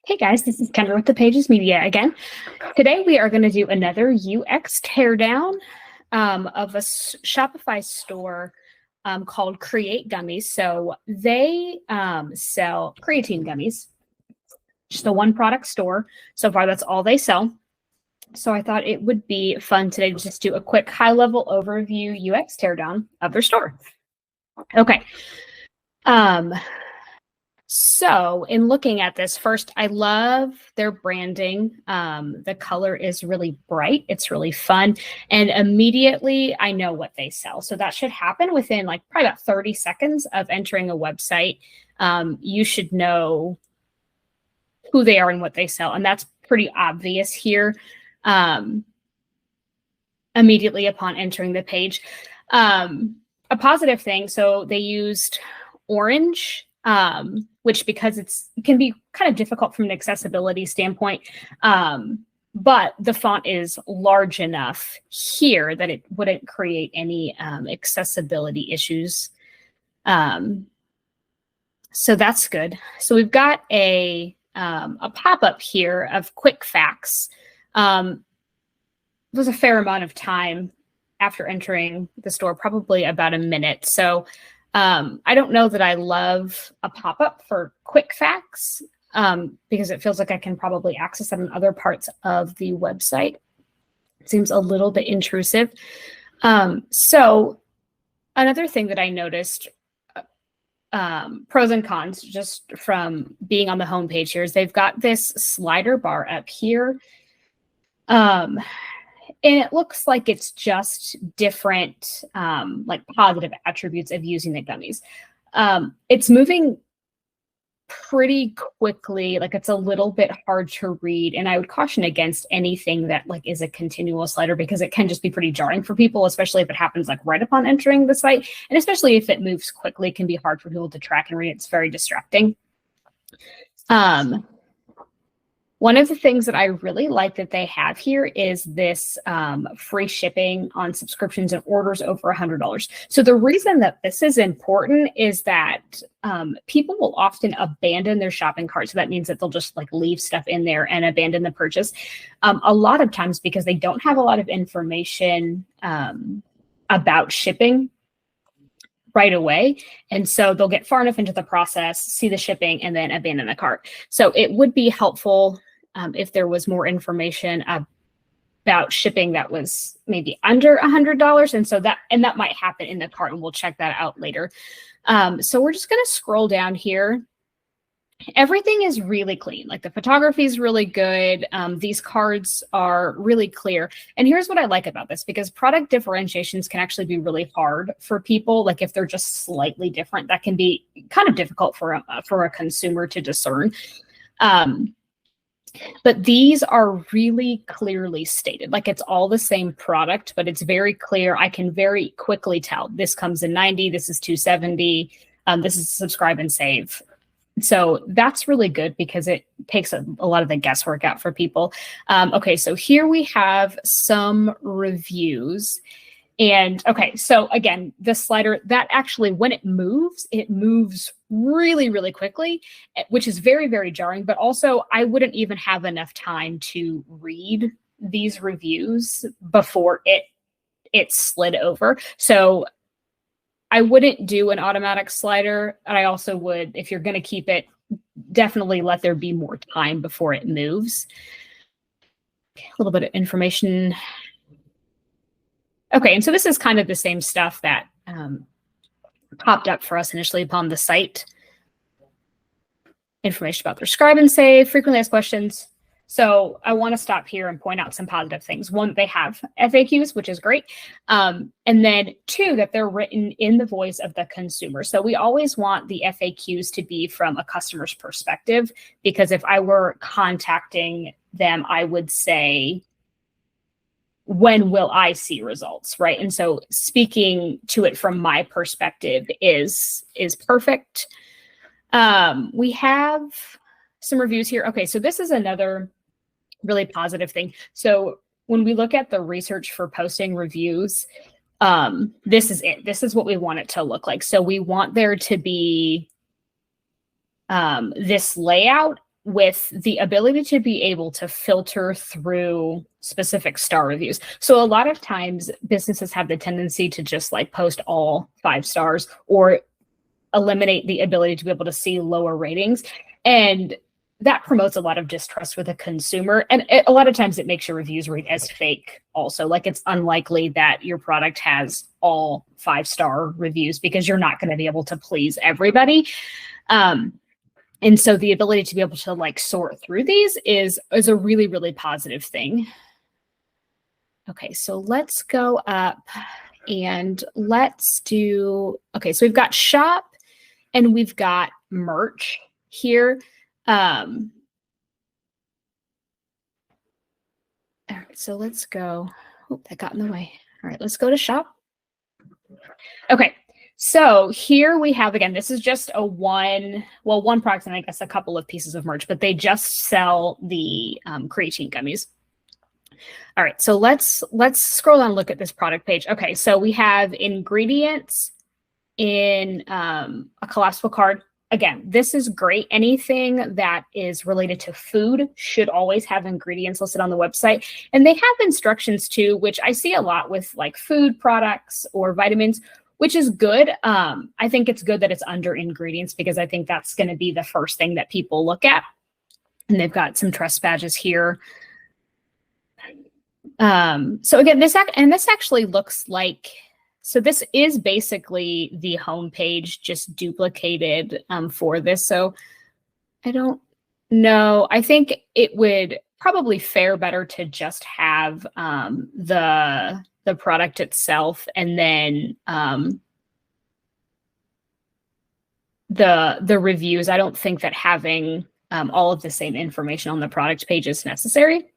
Hey guys, this is Kendra with the Pages Media again. Today we are going to do another UX teardown of a Shopify store called Create Gummies. So they sell creatine gummies, just a one product store. So far, that's all they sell. So I thought it would be fun today to just do a quick high level overview UX teardown of their store. Okay. So in looking at this, first, I love their branding. The color is really bright. It's really fun. And immediately I know what they sell. So that should happen within like probably about 30 seconds of entering a website. You should know who they are and what they sell. And that's pretty obvious here immediately upon entering the page. A positive thing, so they used orange, which because it can be kind of difficult from an accessibility standpoint, but the font is large enough here that it wouldn't create any accessibility issues. So that's good. So we've got a pop-up here of quick facts. There's a fair amount of time after entering the store, probably about a minute. So I don't know that I love a pop-up for quick facts because it feels like I can probably access them in other parts of the website. It seems a little bit intrusive. So another thing that I noticed, pros and cons just from being on the homepage here, is they've got this slider bar up here. And it looks like it's just different, like positive attributes of using the gummies. It's moving pretty quickly, like it's a little bit hard to read. And I would caution against anything that like is a continual slider because it can just be pretty jarring for people, especially if it happens like right upon entering the site. And especially if it moves quickly, it can be hard for people to track and read. It's very distracting. One of the things that I really like that they have here is this free shipping on subscriptions and orders over $100. So the reason that this is important is that people will often abandon their shopping cart. So that means that they'll just like leave stuff in there and abandon the purchase. A lot of times because they don't have a lot of information about shipping right away. And so they'll get far enough into the process, see the shipping, and then abandon the cart. So it would be helpful if there was more information about shipping that was maybe under $100. And so that might happen in the cart, and we'll check that out later. So we're just going to scroll down here. Everything is really clean. Like the photography is really good. These cards are really clear. And here's what I like about this, because product differentiations can actually be really hard for people. Like if they're just slightly different, that can be kind of difficult for a consumer to discern. But these are really clearly stated. Like it's all the same product, but it's very clear. I can very quickly tell this comes in 90, this is 270, this is subscribe and save. So that's really good because it takes a lot of the guesswork out for people. Okay, so here we have some reviews. And okay, so again, the slider, that actually, when it moves really, really quickly, which is very, very jarring. But also, I wouldn't even have enough time to read these reviews before it slid over. So I wouldn't do an automatic slider. And I also would, if you're going to keep it, definitely let there be more time before it moves. A little bit of information. Okay, and so this is kind of the same stuff that popped up for us initially upon the site. Information about their subscribe and save, frequently asked questions. So I want to stop here and point out some positive things. One, they have FAQs, which is great. And then two, that they're written in the voice of the consumer. So we always want the FAQs to be from a customer's perspective, because if I were contacting them, I would say, when will I see results, right? And so speaking to it from my perspective is perfect. We have some reviews here. Okay, so this is another really positive thing. So when we look at the research for posting reviews, this is it. This is what we want it to look like. So we want there to be this layout with the ability to be able to filter through specific star reviews. So a lot of times businesses have the tendency to just like post all 5 stars or eliminate the ability to be able to see lower ratings. And that promotes a lot of distrust with a consumer. And a lot of times it makes your reviews read as fake also. Like it's unlikely that your product has all 5-star reviews because you're not going to be able to please everybody. And so the ability to be able to like sort through these is a really, really positive thing. Okay, so let's go up and let's do, okay, so we've got shop and we've got merch here. All right, so let's go. Oh, that got in the way. All right, let's go to shop. Okay, so here we have, again, this is just one product and I guess a couple of pieces of merch, but they just sell the creatine gummies. All right, so let's scroll down and look at this product page. Okay, so we have ingredients in a collapsible card. Again, this is great. Anything that is related to food should always have ingredients listed on the website. And they have instructions too, which I see a lot with like food products or vitamins, which is good. I think it's good that it's under ingredients because I think that's going to be the first thing that people look at. And they've got some trust badges here. So again, this actually looks like, so this is basically the homepage just duplicated for this. So I don't know. I think it would probably fare better to just have the product itself and then the reviews. I don't think that having all of the same information on the product page is necessary.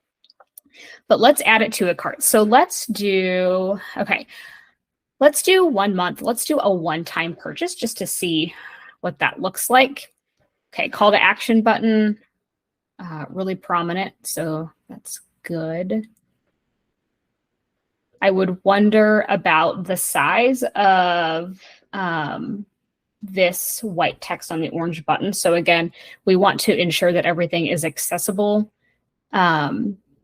But let's add it to a cart. So let's do, okay, let's do 1 month. Let's do a one-time purchase just to see what that looks like. Okay, call to action button, really prominent. So that's good. I would wonder about the size of this white text on the orange button. So again, we want to ensure that everything is accessible.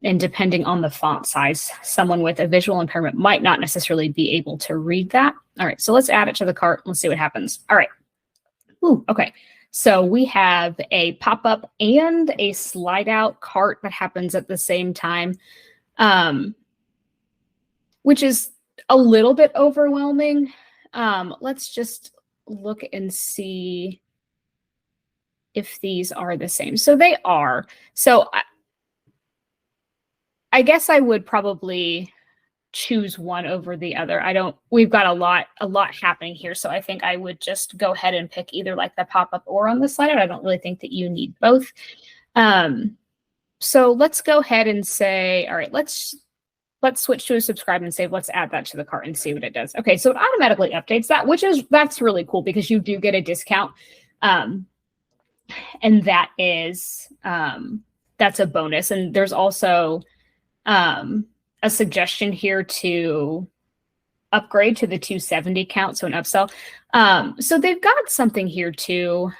And depending on the font size, someone with a visual impairment might not necessarily be able to read that. All right, so let's add it to the cart. Let's see what happens. All right. Ooh, okay. So we have a pop-up and a slide-out cart that happens at the same time, which is a little bit overwhelming. Let's just look and see if these are the same. So they are. So I guess I would probably choose one over the other. We've got a lot happening here. So I think I would just go ahead and pick either like the pop-up or on the slide. I don't really think that you need both. So let's go ahead and say, all right, let's switch to a subscribe and save. Let's add that to the cart and see what it does. Okay, so it automatically updates that, that's really cool because you do get a discount. And that is, that's a bonus. And there's also a suggestion here to upgrade to the 270 count, so an upsell. So they've got something here too.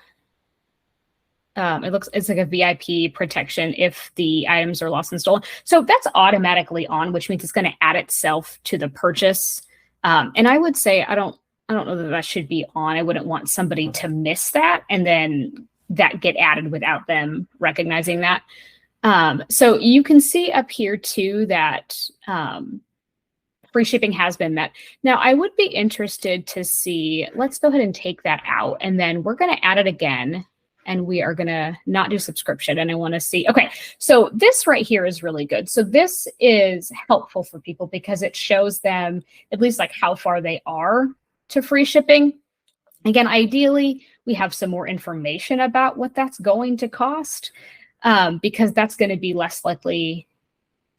It's like a VIP protection if the items are lost and stolen. So that's automatically on, which means it's going to add itself to the purchase. And I would say I don't know that should be on. I wouldn't want somebody to miss that and then that get added without them recognizing that. So you can see up here too that free shipping has been met. Now I would be interested to see, let's go ahead and take that out and then we're going to add it again and we are going to not do subscription. And I want to see, okay, so this right here is really good. So this is helpful for people because it shows them at least like how far they are to free shipping. Again, ideally we have some more information about what that's going to cost. Because that's going to be less likely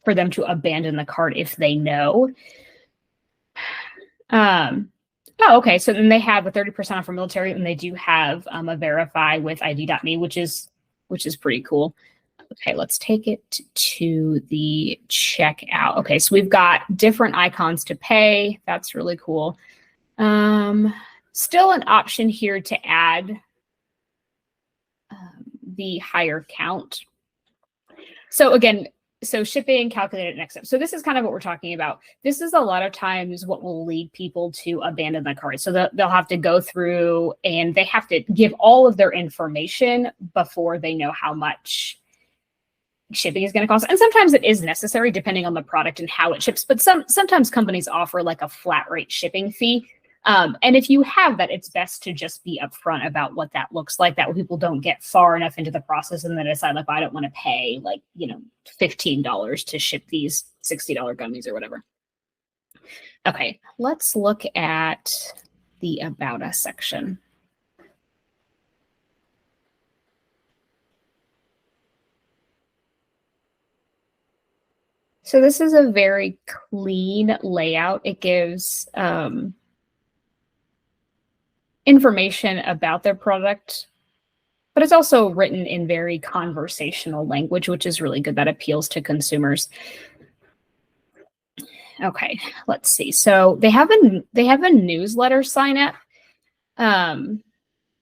for them to abandon the cart if they know. Oh, okay. So then they have a 30% off for military, and they do have a verify with ID.me, which is pretty cool. Okay, let's take it to the checkout. Okay, so we've got different icons to pay. That's really cool. Still an option here to add the higher count. So again, so shipping, calculated next step. So this is kind of what we're talking about. This is a lot of times what will lead people to abandon the cart. So they'll have to go through and they have to give all of their information before they know how much shipping is going to cost. And sometimes it is necessary depending on the product and how it ships. But sometimes companies offer like a flat rate shipping fee. And if you have that, it's best to just be upfront about what that looks like. That way people don't get far enough into the process and then decide like, I don't want to pay like, $15 to ship these $60 gummies or whatever. Okay, let's look at the About Us section. So this is a very clean layout. It gives information about their product, but it's also written in very conversational language, which is really good. That appeals to consumers. Okay, let's see. So they have a newsletter sign up.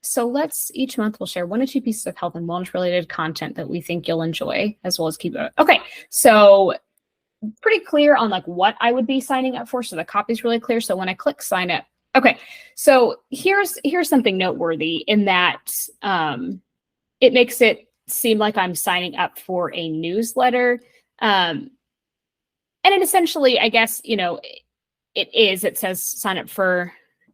So each month we'll share 1 or 2 pieces of health and wellness related content that we think you'll enjoy, as well as keep it. Okay, so pretty clear on like what I would be signing up for. So the copy's really clear. So when I click sign up, okay, so here's something noteworthy in that it makes it seem like I'm signing up for a newsletter. And it essentially, I guess, it says sign up for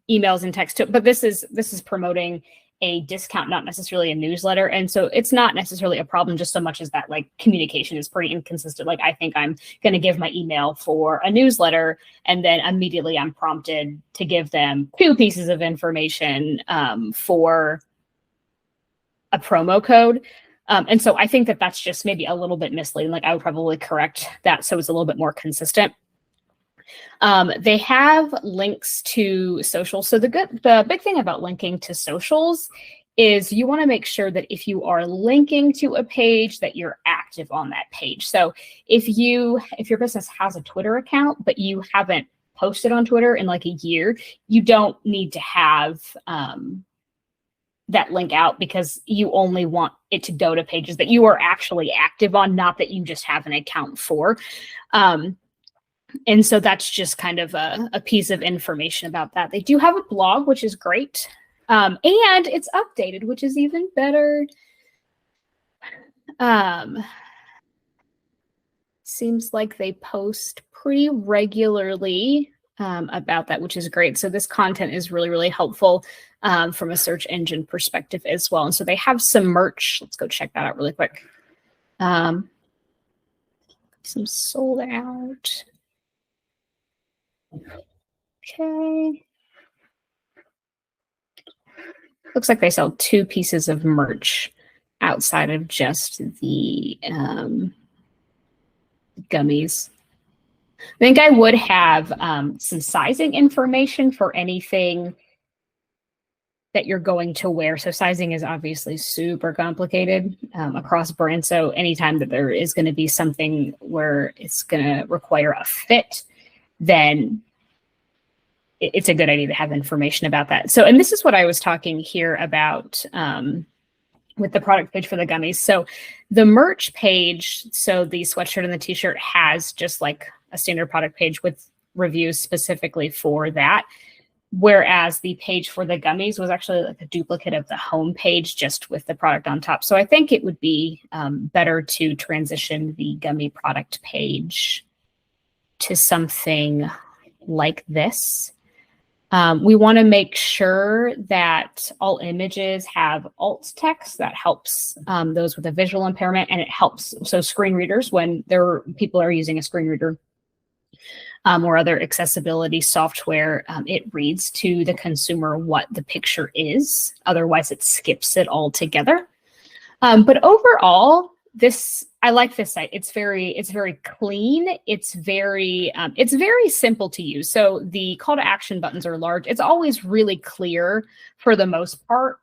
emails and text, but this is promoting a discount, not necessarily a newsletter. And so it's not necessarily a problem just so much as that like communication is pretty inconsistent. Like I think I'm going to give my email for a newsletter and then immediately I'm prompted to give them 2 pieces of information for a promo code. And so I think that that's just maybe a little bit misleading. Like I would probably correct that so it's a little bit more consistent. They have links to socials. So the big thing about linking to socials is you want to make sure that if you are linking to a page that you're active on that page. So if your business has a Twitter account, but you haven't posted on Twitter in like a year, you don't need to have that link out because you only want it to go to pages that you are actually active on, not that you just have an account for. And so that's just kind of a piece of information about that. They do have a blog, which is great. And it's updated, which is even better. Seems like they post pretty regularly about that, which is great. So this content is really, really helpful from a search engine perspective as well. And so they have some merch. Let's go check that out really quick. Some sold out. Okay. Looks like they sell 2 pieces of merch outside of just the gummies. I think I would have some sizing information for anything that you're going to wear. So sizing is obviously super complicated across brands. So anytime that there is going to be something where it's going to require a fit, then it's a good idea to have information about that. So, and this is what I was talking here about with the product page for the gummies. So the merch page, so the sweatshirt and the t-shirt has just like a standard product page with reviews specifically for that. Whereas the page for the gummies was actually like a duplicate of the home page just with the product on top. So I think it would be better to transition the gummy product page to something like this. We want to make sure that all images have alt text that helps those with a visual impairment, and it helps so screen readers when people are using a screen reader or other accessibility software, it reads to the consumer what the picture is. Otherwise, it skips it altogether. But overall, I like this site. It's very clean. It's very simple to use. So the call to action buttons are large. It's always really clear for the most part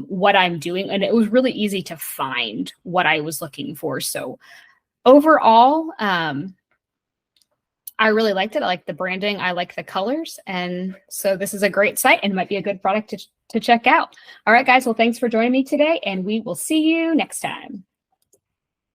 what I'm doing, and it was really easy to find what I was looking for. So overall, I really liked it. I like the branding. I like the colors, and so this is a great site, and it might be a good product to check out. All right, guys. Well, thanks for joining me today, and we will see you next time.